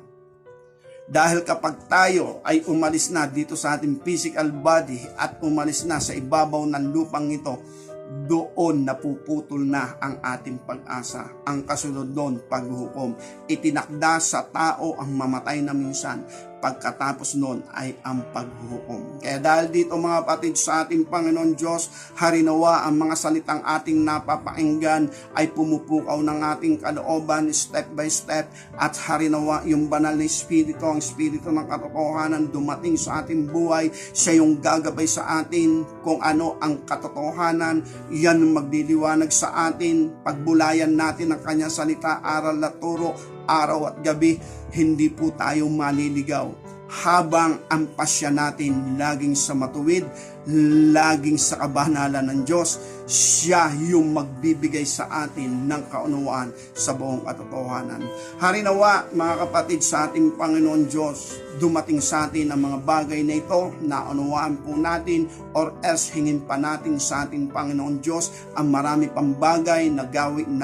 Dahil kapag tayo ay umalis na dito sa ating physical body at umalis na sa ibabaw ng lupang ito, doon napuputol na ang ating pag-asa. Ang kasunod doon, paghuhukom. Itinakda sa tao ang mamatay na minsan. Pagkatapos noon ay ang paghuhukom. Kaya dahil dito mga kapatid sa ating Panginoon Diyos, harinawa ang mga salitang ating napapakinggan ay pumupukaw ng ating kalooban step by step at harinawa yung banal na Espiritu, ang Espiritu ng katotohanan dumating sa ating buhay. Siya yung gagabay sa atin kung ano ang katotohanan. Yan ang magdiliwanag sa atin. Pagbulayan natin ang kanyang salita, aral at turo, araw at gabi, hindi po tayo maliligaw habang ang pasya natin laging sa matuwid, laging sa kabanalan ng Diyos. Siya yung magbibigay sa atin ng kaunawaan sa buong katotohanan. Harinawa mga kapatid sa ating Panginoon Diyos, dumating sa atin ang mga bagay na ito, naunawaan po natin or else hingin pa natin sa ating Panginoon Diyos ang marami pang bagay na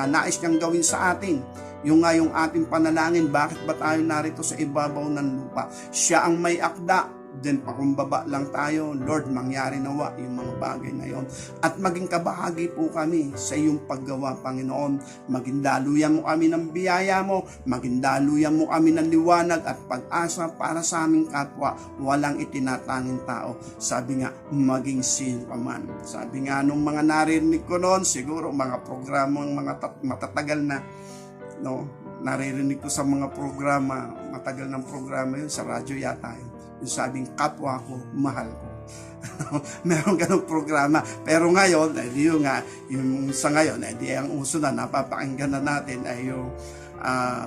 nais niyang gawin sa atin. Yung nga yung ating panalangin, bakit ba tayo narito sa ibabaw ng lupa? Siya ang may akda, then pakumbaba lang tayo. Lord, mangyari nawa yung mga bagay na yon. At maging kabahagi po kami sa iyong paggawa, Panginoon. Maging daluyan mo kami ng biyaya mo, maging daluyan mo kami ng liwanag at pag-asa para sa aming kapwa. Walang itinatanging tao. Sabi nga, maging sino ka man. Sabi nga nung mga narinig ko noon, siguro mga programang matatagal na, no, naririnig ko sa mga programa, matagal ng programa yun, sa radyo yata yun. Yung sabing, kapwa ko, mahal ko. Meron ganong programa. Pero ngayon, yung sa ngayon, ang uso na, napapakinggan na natin ay yung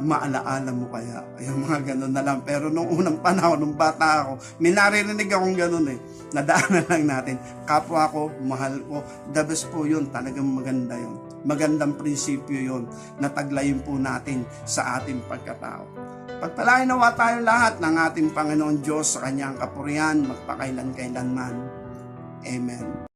maalaala mo kaya. Yung mga ganon na lang. Pero nung unang panahon, nung bata ako, may naririnig akong ganon Nadaanan lang natin. Kapwa ko, mahal ko. The best po yun. Talagang maganda yun. Magandang prinsipyo yun na taglayin po natin sa ating pagkatao. Pagpalain nawa tayo lahat ng ating Panginoon Diyos sa kanyang kapurihan magpakailan-kailanman. Amen.